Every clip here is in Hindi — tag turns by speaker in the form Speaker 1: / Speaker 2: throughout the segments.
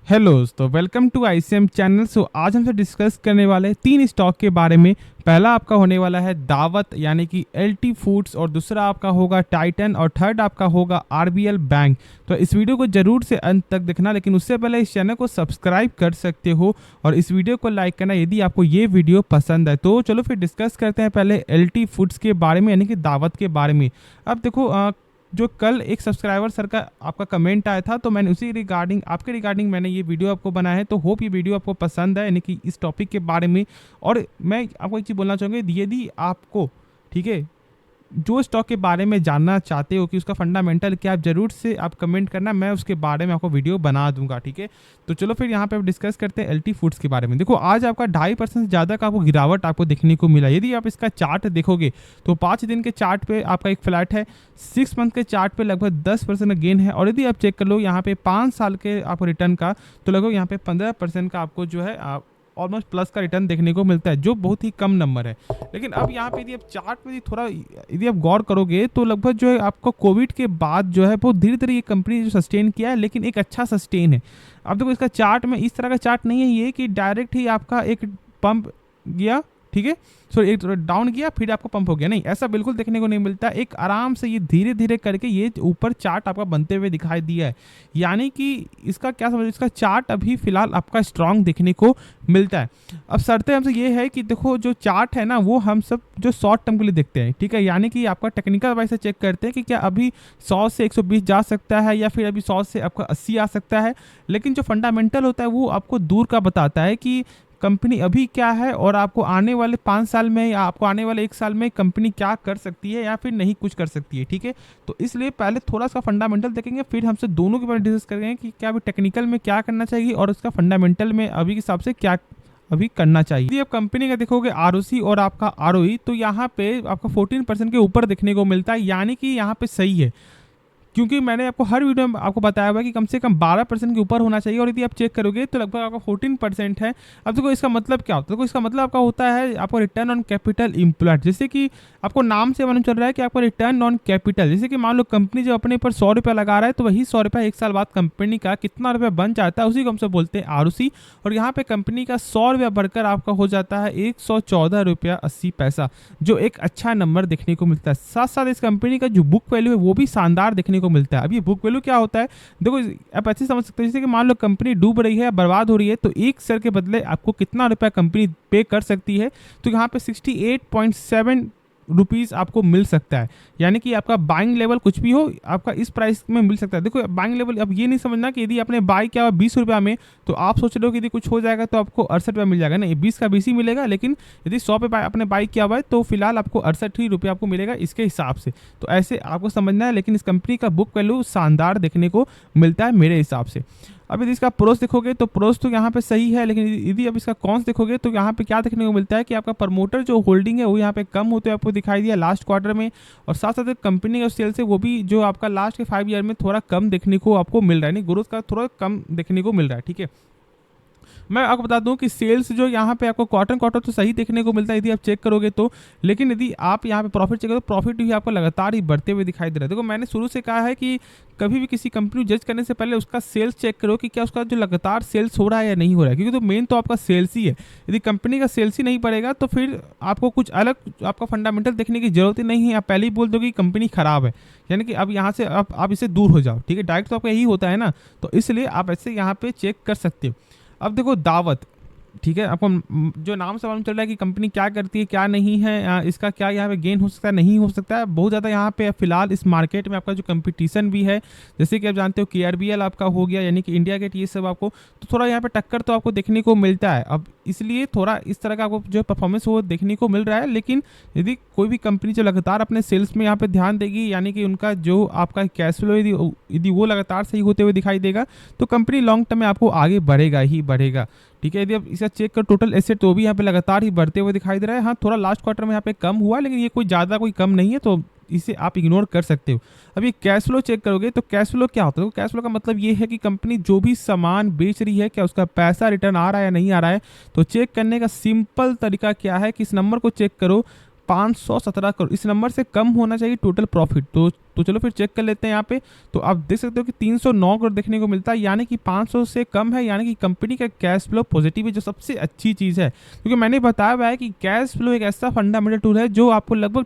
Speaker 1: हेलो दोस्तों, वेलकम टू आईसीएम चैनल। आज हमसे डिस्कस करने वाले हैं तीन स्टॉक के बारे में। पहला आपका होने वाला है दावत यानी कि एलटी फूड्स, और दूसरा आपका होगा टाइटन, और थर्ड आपका होगा आरबीएल बैंक। तो इस वीडियो को जरूर से अंत तक देखना, लेकिन उससे पहले इस चैनल को सब्सक्राइब कर सकते हो और इस वीडियो को लाइक करना यदि आपको ये वीडियो पसंद है। तो चलो फिर डिस्कस करते हैं पहले एलटी फूड्स के बारे में यानी कि दावत के बारे में। अब देखो, जो कल एक सब्सक्राइबर सर का आपका कमेंट आया था, तो मैंने उसी रिगार्डिंग आपके रिगार्डिंग मैंने ये वीडियो आपको बनाया है। तो होप ये वीडियो आपको पसंद है यानी कि इस टॉपिक के बारे में। और मैं आपको एक चीज़ बोलना चाहूँगा, यदि आपको ठीक है जो स्टॉक के बारे में जानना चाहते हो कि उसका फंडामेंटल क्या, आप जरूर से आप कमेंट करना, मैं उसके बारे में आपको वीडियो बना दूंगा। ठीक है, तो चलो फिर यहाँ पे डिस्कस करते हैं एलटी फूड्स के बारे में। देखो, आज आपका 2.5% से ज़्यादा का आपको गिरावट आपको देखने को मिला। यदि आप इसका चार्ट देखोगे तो 5 दिन के चार्ट पे आपका एक फ्लैट है, 6 मंथ के चार्ट पे लगभग 10% का गेन है, और यदि आप चेक कर लो यहाँ पे 5 साल के आपको रिटर्न का, तो लगभग यहाँ पे 15% का आपको जो है ऑलमोस्ट प्लस का रिटर्न देखने को मिलता है, जो बहुत ही कम नंबर है। लेकिन अब यहाँ पे यदि आप चार्ट में थोड़ा यदि आप गौर करोगे तो लगभग जो है आपको कोविड के बाद जो है बहुत धीरे धीरे ये कंपनी जो सस्टेन किया है, लेकिन एक अच्छा सस्टेन है। अब देखो, इसका चार्ट में इस तरह का चार्ट नहीं है ये कि डायरेक्ट ही आपका एक पंप गया, ठीक है, सॉरी एक डाउन गया फिर आपको पंप हो गया, नहीं, ऐसा बिल्कुल देखने को नहीं मिलता। एक आराम से ये धीरे धीरे करके ये ऊपर चार्ट आपका बनते हुए दिखाई दिया है। यानी कि इसका क्या समझ, इसका चार्ट अभी फिलहाल आपका स्ट्रांग देखने को मिलता है। अब शर्तें हमसे ये है कि देखो, जो चार्ट है ना वो हम सब जो शॉर्ट टर्म के लिए देखते हैं, ठीक है, यानी कि आपका टेक्निकल वाइज से चेक करते हैं कि क्या अभी 100 से 120 जा सकता है या फिर अभी 100 से आपका 80 आ सकता है। लेकिन जो फंडामेंटल होता है वो आपको दूर का बताता है कि कंपनी अभी क्या है और आपको आने वाले 5 साल में या आपको आने वाले 1 साल में कंपनी क्या कर सकती है या फिर नहीं कुछ कर सकती है। ठीक है, तो इसलिए पहले थोड़ा सा फंडामेंटल देखेंगे, फिर हमसे दोनों के बारे में डिस्कस करेंगे कि क्या अभी टेक्निकल में क्या करना चाहिए और उसका फंडामेंटल में अभी के हिसाब से क्या अभी करना चाहिए। यदि आप कंपनी का देखोगे आरओसी और आपका आरओई, तो यहाँ पे आपका 14% के ऊपर देखने को मिलता है, यानी कि यहाँ पे सही है। क्योंकि मैंने आपको हर वीडियो में आपको बताया हुआ है कि कम से कम 12% के ऊपर होना चाहिए, और यदि आप चेक करोगे तो लगभग आपका 14% है। अब देखो, इसका मतलब क्या होता है? देखो, इसका मतलब आपका होता है आपको रिटर्न ऑन कैपिटल इम्प्लॉयड। जैसे कि आपको नाम से मालूम चल रहा है कि आपका रिटर्न ऑन कैपिटल, जैसे कि मान लो कंपनी जो अपने ऊपर 100 रुपया लगा रहा है, तो वही 100 रुपया 1 साल बाद कंपनी का कितना रुपया बन जाता है, उसी को हमसे बोलते हैं आरओसी। और यहाँ पे कंपनी का 100 रुपया बढ़कर आपका हो जाता है 114 रुपया 80 पैसा, जो एक अच्छा नंबर देखने को मिलता है। साथ साथ इस कंपनी का जो बुक वैल्यू है वो भी शानदार देखने को मिलता है। अब ये बुक वैल्यू क्या होता है, देखो आप ऐसे समझ सकते हो, जैसे कि मान लो कंपनी डूब रही है, बर्बाद हो रही है, तो 1 शेयर के बदले आपको कितना रुपया कंपनी पे कर सकती है, तो यहाँ पे 68.7 रुपीज़ आपको मिल सकता है। यानी कि आपका बाइंग लेवल कुछ भी हो, आपका इस प्राइस में मिल सकता है। देखो, बाइंग लेवल अब ये नहीं समझना कि यदि आपने बाई किया 20 रुपया में, तो आप सोच रहे हो कि यदि कुछ हो जाएगा तो आपको 68 रुपया मिल जाएगा, नहीं, 20 का 20 ही मिलेगा। लेकिन यदि 100 पे आपने बाई किया हुआ है तो फिलहाल आपको 68 ही रुपया आपको मिलेगा इसके हिसाब से। तो ऐसे आपको समझना है, लेकिन इस कंपनी का बुक वैल्यू शानदार देखने को मिलता है मेरे हिसाब से। अब यदि इसका प्रोस देखोगे तो प्रोस तो यहाँ पे सही है, लेकिन यदि अब इसका कॉन्स देखोगे तो यहाँ पे क्या देखने को मिलता है कि आपका प्रमोटर जो होल्डिंग है वो यहाँ पे कम होते हुए आपको दिखाई दिया लास्ट क्वार्टर में, और साथ साथ कंपनी का सेल्स है वो भी जो आपका लास्ट के 5 ईयर में थोड़ा कम देखने को आपको मिल रहा है, नहीं, ग्रोथ का थोड़ा कम देखने को मिल रहा है। ठीक है, मैं आपको बता दूं कि सेल्स जो यहाँ पे आपको क्वार्टर क्वार्टर तो सही देखने को मिलता है यदि आप चेक करोगे तो, लेकिन यदि आप यहाँ पे प्रॉफिट चेक करो तो प्रॉफिट भी आपको लगातार ही बढ़ते हुए दिखाई दे रहा है। देखो, मैंने शुरू से कहा है कि कभी भी किसी कंपनी जज करने से पहले उसका सेल्स चेक करो कि क्या उसका जो लगातार सेल्स हो रहा है या नहीं हो रहा है, क्योंकि तो मेन तो आपका सेल्स ही है। यदि कंपनी का सेल्स ही नहीं बढ़ेगा तो फिर आपको कुछ अलग आपका फंडामेंटल देखने की जरूरत ही नहीं है, आप पहले ही बोल दो कि कंपनी खराब है, यानी कि अब यहाँ से आप इससे दूर हो जाओ। ठीक है, डायरेक्ट तो आपका यही होता है ना, तो इसलिए आप ऐसे यहाँ पे चेक कर सकते हो। अब देखो दावत, ठीक है, आपको जो नाम से मालूम चल रहा है कि कंपनी क्या करती है क्या नहीं है, इसका क्या यहाँ पे गेन हो सकता है नहीं हो सकता है, बहुत ज़्यादा यहाँ पे फिलहाल इस मार्केट में आपका जो कंपटीशन भी है, जैसे कि आप जानते हो केआरबीएल आपका हो गया, यानी कि इंडिया गेट, ये सब आपको तो थोड़ा यहाँ पे टक्कर तो आपको देखने को मिलता है। अब इसलिए थोड़ा इस तरह का आपको जो परफॉर्मेंस वो देखने को मिल रहा है। लेकिन यदि कोई भी कंपनी जो लगातार अपने सेल्स में यहाँ पे ध्यान देगी, यानी कि उनका जो आपका कैश फ्लो यदि वो लगातार सही होते हुए दिखाई देगा, तो कंपनी लॉन्ग टर्म में आपको आगे बढ़ेगा ही बढ़ेगा। ठीक है, यदि आप इसका चेक कर टोटल एसेट, तो भी यहाँ पे लगातार ही बढ़ते हुए दिखाई दे रहा है। हाँ, थोड़ा लास्ट क्वार्टर में यहाँ पे कम हुआ, लेकिन ये कोई ज़्यादा कोई कम नहीं है, तो इसे आप इग्नोर कर सकते हो। अब ये कैश फ्लो चेक करोगे तो कैश फ्लो क्या होता है? तो कैश फ्लो का मतलब ये है कि कंपनी जो भी सामान बेच रही है, क्या उसका पैसा रिटर्न आ रहा है या नहीं आ रहा है। तो चेक करने का सिंपल तरीका क्या है कि इस नंबर को चेक करो, 517 करोड़, इस नंबर से कम होना चाहिए टोटल प्रॉफिट। तो चलो फिर चेक कर लेते हैं यहाँ पे। तो आप देख सकते हो कि 309 करोड़ देखने को मिलता है, यानी कि 500 से कम है, यानी कि कंपनी का कैश फ्लो पॉजिटिव है, जो सबसे अच्छी चीज़ है। क्योंकि मैंने बताया हुआ है कि कैश फ्लो एक ऐसा फंडामेंटल टूल है जो आपको लगभग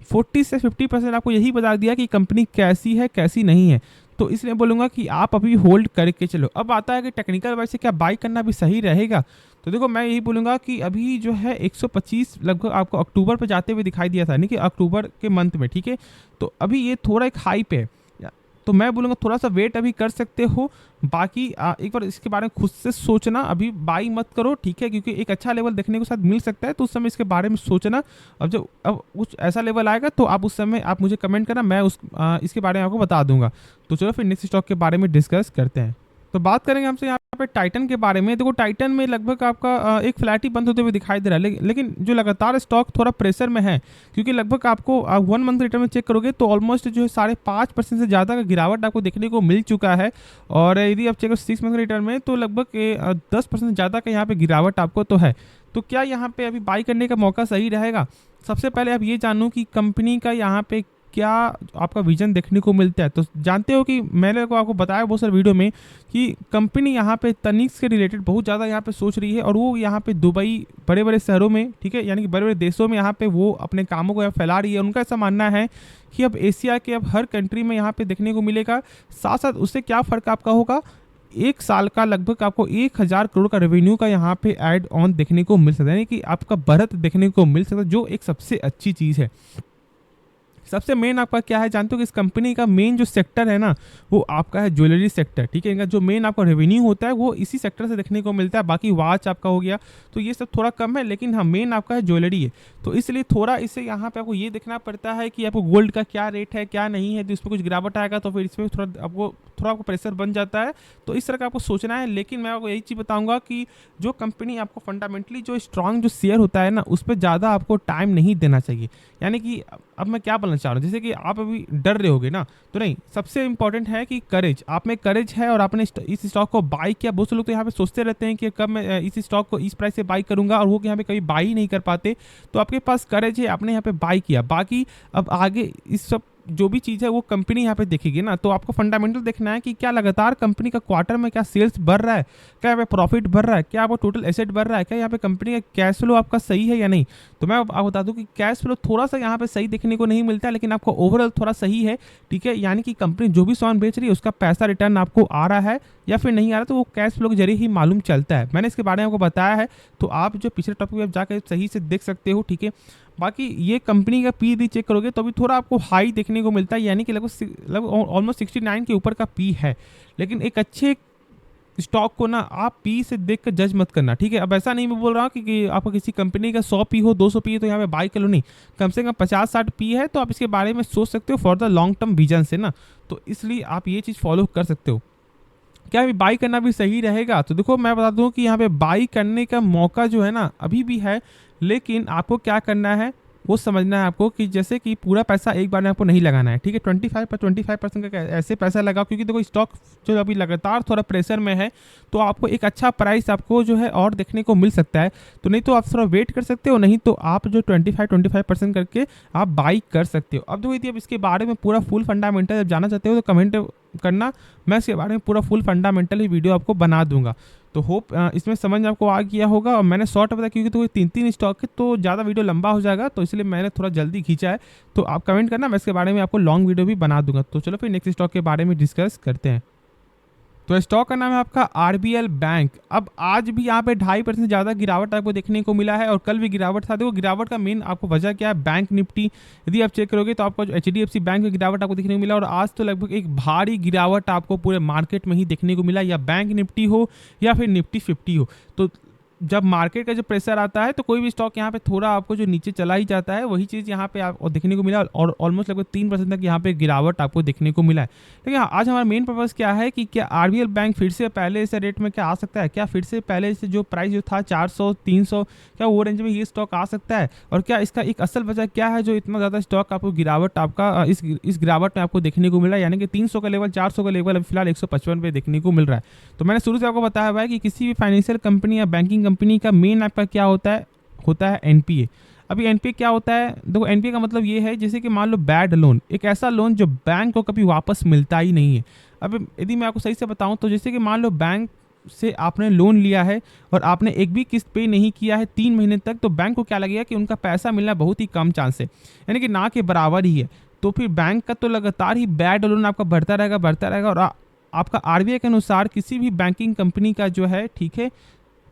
Speaker 1: 40 से 50% आपको यही बता दिया कि कंपनी कैसी है कैसी नहीं है। तो इसलिए बोलूँगा कि आप अभी होल्ड करके चलो। अब आता है कि टेक्निकल वाइज से क्या बाई करना भी सही रहेगा। तो देखो मैं यही बोलूँगा कि अभी जो है 125 लगभग आपको अक्टूबर पे जाते हुए दिखाई दिया था, यानी कि अक्टूबर के मंथ में, ठीक है। तो अभी ये थोड़ा एक हाई पे है, तो मैं बोलूँगा थोड़ा सा वेट अभी कर सकते हो। बाकी एक बार इसके बारे में खुद से सोचना, अभी बाई मत करो, ठीक है, क्योंकि एक अच्छा लेवल देखने को साथ मिल सकता है, तो उस समय इसके बारे में सोचना। अब कुछ ऐसा लेवल आएगा तो आप उस समय आप मुझे कमेंट करना, मैं इसके बारे में आपको बता दूंगा। तो चलो फिर नेक्स्ट स्टॉक के बारे में डिस्कस करते हैं। तो बात करेंगे हमसे यहाँ पे टाइटन के बारे में। देखो टाइटन में लगभग आपका एक फ्लैट ही बंद होते हुए दिखाई दे रहा है, लेकिन जो लगातार स्टॉक थोड़ा प्रेशर में है, क्योंकि लगभग आपको 1 मंथ रिटर्न में चेक करोगे तो ऑलमोस्ट जो है 5.5% से ज़्यादा का गिरावट आपको देखने को मिल चुका है। और यदि आप चेक करो 6 मंथ रिटर्न में तो लगभग 10% ज़्यादा का यहाँ पे गिरावट आपको तो है। तो क्या यहाँ पे अभी बाई करने का मौका सही रहेगा? सबसे पहले आप ये जानूँ कि कंपनी का यहाँ पे क्या आपका विजन देखने को मिलता है। तो जानते हो कि मैंने को आपको बताया बहुत सारे वीडियो में कि कंपनी यहाँ पे तनिक्स के रिलेटेड बहुत ज़्यादा यहाँ पे सोच रही है, और वो यहाँ पे दुबई बड़े बड़े शहरों में, ठीक है, यानी कि बड़े बड़े देशों में यहाँ पे वो अपने कामों को फैला रही है। उनका ऐसा मानना है कि अब एशिया के अब हर कंट्री में यहाँ पे देखने को मिलेगा। साथ साथ उससे क्या फ़र्क आपका होगा, 1 साल का लगभग आपको 1000 करोड़ का रेवेन्यू का यहाँ पे ऐड ऑन देखने को मिल सकता है, यानी कि आपका बढ़त देखने को मिल सकता है, जो एक सबसे अच्छी चीज़ है। सबसे मेन आपका क्या है जानते हो कि इस कंपनी का मेन जो सेक्टर है ना, वो आपका है ज्वेलरी सेक्टर, ठीक है। इनका जो मेन आपका रेवेन्यू होता है वो इसी सेक्टर से देखने को मिलता है। बाकी वॉच आपका हो गया तो ये सब थोड़ा कम है, लेकिन हाँ मेन आपका है ज्वेलरी है। तो इसलिए थोड़ा इससे यहाँ पे आपको ये देखना पड़ता है कि आपको गोल्ड का क्या रेट है क्या नहीं है। तो इसमें कुछ गिरावट आएगा तो फिर इसमें थोड़ा आपको प्रेशर बन जाता है। तो इस तरह का आपको सोचना है। लेकिन मैं आपको यही चीज़ बताऊंगा कि जो कंपनी आपको फंडामेंटली जो स्ट्रांग जो शेयर होता है ना, उस पर ज़्यादा आपको टाइम नहीं देना चाहिए। यानी कि अब मैं क्या बोलना चाह रहा हूँ, जैसे कि आप अभी डर रहे होगे ना, तो नहीं, सबसे इंपॉर्टेंट है कि करेज, आप में करेज है और आपने इस स्टॉक को बाई किया। बहुत से लोग तो यहाँ पे सोचते रहते हैं कि कब मैं इस स्टॉक को इस प्राइस से बाई करूंगा, और वो यहाँ पे कभी बाई नहीं कर पाते। तो आपके पास करेज है, आपने यहाँ पे बाई किया। बाकी अब आगे इस सब जो भी चीज़ है वो कंपनी यहाँ पे देखेगी ना, तो आपको फंडामेंटल देखना है कि क्या लगातार कंपनी का क्वार्टर में क्या सेल्स बढ़ रहा है, क्या यहाँ पे प्रॉफिट बढ़ रहा है, क्या आपको टोटल एसेट बढ़ रहा है, क्या यहाँ पे कंपनी का कैश फ्लो आपका सही है या नहीं। तो मैं आपको बता दूं कि कैश फ्लो थोड़ा सा यहाँ पे सही देखने को नहीं मिलता है, लेकिन आपको ओवरऑल थोड़ा सही है, ठीक है। यानी कि कंपनी जो भी सामान बेच रही है उसका पैसा रिटर्न आपको आ रहा है या फिर नहीं आ रहा, तो वो कैश फ्लो के जरिए ही मालूम चलता है। मैंने इसके बारे में आपको बताया है, तो आप जो पिछले टॉपिक में जाकर सही से देख सकते हो, ठीक है। बाकी ये कंपनी का पी भी चेक करोगे तो अभी थोड़ा आपको हाई देखने को मिलता है, यानी कि लगभग ऑलमोस्ट 69 के ऊपर का पी है। लेकिन एक अच्छे स्टॉक को ना आप पी से देख कर जज मत करना, ठीक है। अब ऐसा नहीं मैं बोल रहा हूँ कि आपको किसी कंपनी का 100 पी हो 200 पी है तो यहाँ पे बाई कर लो, नहीं। कम से कम 50-60 पी है तो आप इसके बारे में सोच सकते हो for the long term vision से ना। तो इसलिए आप ये चीज़ फॉलो कर सकते हो। क्या अभी बाई करना भी सही रहेगा? तो देखो मैं बता दूं कि यहाँ पे बाई करने का मौका जो है ना अभी भी है, लेकिन आपको क्या करना है वो समझना है आपको कि जैसे कि पूरा पैसा एक बार में आपको नहीं लगाना है, ठीक है। 25% का ऐसे पैसा लगाओ, क्योंकि देखो स्टॉक जो अभी लगातार थोड़ा प्रेशर में है, तो आपको एक अच्छा प्राइस आपको जो है और देखने को मिल सकता है। तो नहीं तो आप थोड़ा वेट कर सकते हो, नहीं तो आप जो 25% करके आप बाई कर सकते हो। अब देखो यदि आप इसके बारे में पूरा फुल फंडामेंटल जब जाना चाहते हो तो कमेंट करना, मैं इसके बारे में पूरा फुल फंडामेंटल ही वीडियो आपको बना दूंगा। तो होप इसमें समझ आपको आ गया होगा। और मैंने शॉर्ट बताया क्योंकि तो 3 स्टॉक है तो ज़्यादा वीडियो लंबा हो जाएगा, तो इसलिए मैंने थोड़ा जल्दी खींचा है। तो आप कमेंट करना, मैं इसके बारे में आपको लॉन्ग वीडियो भी बना दूंगा। तो चलो फिर नेक्स्ट स्टॉक के बारे में डिस्कस करते हैं। तो स्टॉक का नाम है आपका आरबीएल बैंक। अब आज भी यहाँ पे 2.5% ज़्यादा गिरावट आपको देखने को मिला है, और कल भी गिरावट था। देखो गिरावट का मेन आपको वजह क्या है, बैंक निफ्टी यदि आप चेक करोगे तो आपको एचडीएफसी बैंक में गिरावट आपको देखने को मिला, और आज तो लगभग एक भारी गिरावट आपको पूरे मार्केट में ही देखने को मिला, या बैंक निफ्टी हो या फिर निफ्टी 50 हो। तो जब मार्केट का जो प्रेशर आता है तो कोई भी स्टॉक यहाँ पे थोड़ा आपको जो नीचे चला ही जाता है, वही चीज़ यहाँ पे आपको देखने को मिला, और ऑलमोस्ट लगभग 3% तक यहाँ पे गिरावट आपको देखने को मिला है। लेकिन आज हमारा मेन पर्पस क्या है कि क्या आरबीएल बैंक फिर से पहले से रेट में क्या आ सकता है, क्या फिर से पहले से जो प्राइस जो था 400-300 क्या वो रेंज में ये स्टॉक आ सकता है, और क्या इसका एक असल वजह क्या है जो इतना ज़्यादा स्टॉक आपको गिरावट आपका इस गिरावट में आपको देखने को मिला, यानी कि 300 का लेवल 400 का लेवल अभी फिलहाल 155 पे देखने को मिल रहा है। तो मैंने शुरू से आपको बताया हुआ है कि किसी भी फाइनेंशियल कंपनी या बैंकिंग कंपनी का मेन आपका क्या होता है एनपीए। अभी एनपीए क्या होता है, देखो एनपीए का मतलब ये है जैसे कि मान लो बैड लोन, एक ऐसा लोन जो बैंक को कभी वापस मिलता ही नहीं है। अब यदि मैं आपको सही से बताऊं तो जैसे कि मान लो बैंक से आपने लोन लिया है और आपने एक भी किस्त पे नहीं किया है 3 महीने तक, तो बैंक को क्या लगेगा कि उनका पैसा मिलना बहुत ही कम चांस है, यानी कि ना के बराबर ही है। तो फिर बैंक का तो लगातार ही बैड लोन आपका बढ़ता रहेगा और आपका आरबीआई के अनुसार किसी भी बैंकिंग कंपनी का जो है, ठीक है,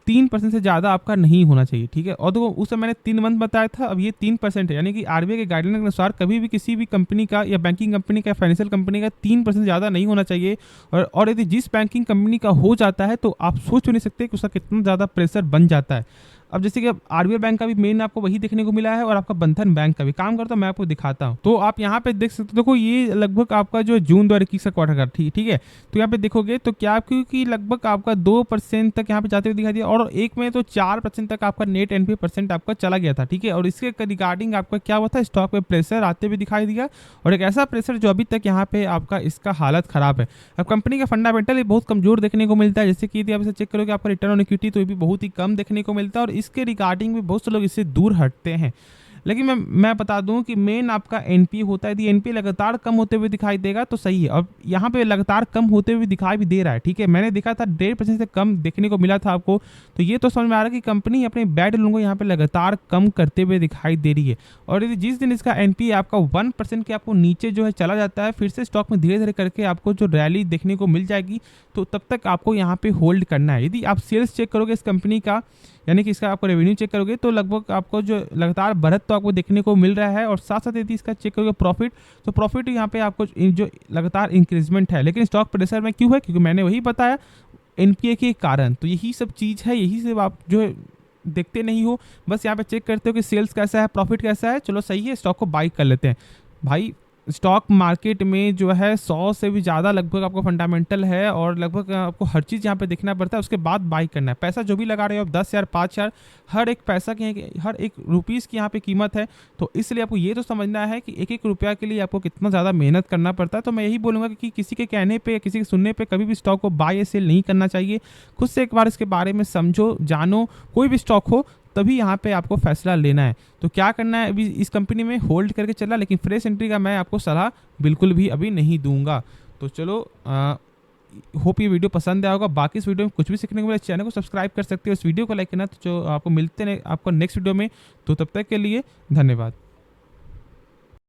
Speaker 1: 3% से ज़्यादा आपका नहीं होना चाहिए, ठीक है। और देखो उस समय मैंने 3 मंथ बताया था, अब ये 3% है, यानी कि आरबीआई के गाइडलाइन के अनुसार कभी भी किसी भी कंपनी का या बैंकिंग कंपनी का फाइनेंशियल कंपनी का 3% ज़्यादा नहीं होना चाहिए। और यदि जिस बैंकिंग कंपनी का हो जाता है तो आप सोच नहीं सकते कि उसका कितना ज़्यादा प्रेशर बन जाता है। अब जैसे कि अब आरबीआई बैंक का भी मेन आपको वही देखने को मिला है और आपका बंधन बैंक का भी काम करता है, मैं आपको दिखाता हूँ। तो आप यहाँ पे देख सकते हो, देखो ये लगभग आपका जो जून 2021 का क्वार्टर का, ठीक है। तो यहाँ पे देखोगे तो क्या, क्योंकि लगभग आपका 2% तक यहाँ पे जाते हुए दिखाई दिया और एक में तो 4% तक आपका नेट एनपीए परसेंट आपका चला गया था, ठीक है। और इसके रिगार्डिंग आपका क्या हुआ था, स्टॉक पे प्रेशर आते हुए दिखाई दिया और एक ऐसा प्रेशर जो अभी तक यहाँ पे आपका इसका हालत खराब है। अब कंपनी का फंडामेंटल बहुत कमजोर देखने को मिलता है, जैसे कि यदि आप इसे चेक करोगे आपका रिटर्न ऑन इक्विटी तो ये भी बहुत ही कम देखने को मिलता है और इसके रिगार्डिंग भी बहुत से लोग इससे दूर हटते हैं। लेकिन मैं बता दूं कि मेन आपका एनपीए होता है, यदि एनपीए लगातार कम होते हुए दिखाई देगा तो सही है। और यहाँ पे लगातार कम होते हुए दिखाई भी दे रहा है, ठीक है। मैंने देखा था 1.5% से कम देखने को मिला था आपको, तो ये तो समझ में आ रहा है कि कंपनी अपने बैड लोन को यहाँ पे लगातार कम करते हुए दिखाई दे रही है। और यदि जिस दिन इसका एनपीए आपका 1% के आपको नीचे जो है चला जाता है, फिर से स्टॉक में धीरे धीरे करके आपको जो रैली देखने को मिल जाएगी, तो तब तक आपको यहाँ पे होल्ड करना है। यदि आप सेल्स चेक करोगे इस कंपनी का, यानी कि इसका आपको रेवेन्यू चेक करोगे तो लगभग आपको जो लगातार बढ़त तो आपको देखने को मिल रहा है और साथ साथ यदि इसका चेक करोगे प्रॉफिट, तो प्रॉफिट यहाँ पे आपको जो लगातार इंक्रीजमेंट है। लेकिन स्टॉक प्रेशर में क्यों है, क्योंकि मैंने वही बताया एनपीए के कारण। तो यही सब चीज़ है, यही सब आप जो देखते नहीं हो, बस यहाँ पे चेक करते हो कि सेल्स कैसा है, प्रॉफिट कैसा है, चलो सही है, स्टॉक को बाई कर लेते हैं। भाई स्टॉक मार्केट में जो है 100 से भी ज़्यादा लगभग आपको फंडामेंटल है और लगभग आपको हर चीज़ यहाँ पे देखना पड़ता है, उसके बाद बाई करना है। पैसा जो भी लगा रहे हो आप 10,000 5,000, हर एक पैसा की, हर एक रुपीज़ की यहाँ पे कीमत है। तो इसलिए आपको ये तो समझना है कि एक एक रुपया के लिए आपको कितना ज़्यादा मेहनत करना पड़ता है। तो मैं यही बोलूँगा कि किसी के कहने पर, किसी के सुनने पर कभी भी स्टॉक को बाय या सेल नहीं करना चाहिए। खुद से एक बार इसके बारे में समझो, जानो, कोई भी स्टॉक हो तभी यहाँ पे आपको फैसला लेना है। तो क्या करना है, अभी इस कंपनी में होल्ड करके चला, लेकिन फ्रेश एंट्री का मैं आपको सलाह बिल्कुल भी अभी नहीं दूंगा। तो चलो, होप ये वीडियो पसंद आया होगा। बाकी इस वीडियो में कुछ भी सीखने को मिले चैनल को सब्सक्राइब कर सकते हो, इस वीडियो को लाइक करना। तो जो आपको मिलते हैं आपको नेक्स्ट वीडियो में, तो तब तक के लिए धन्यवाद।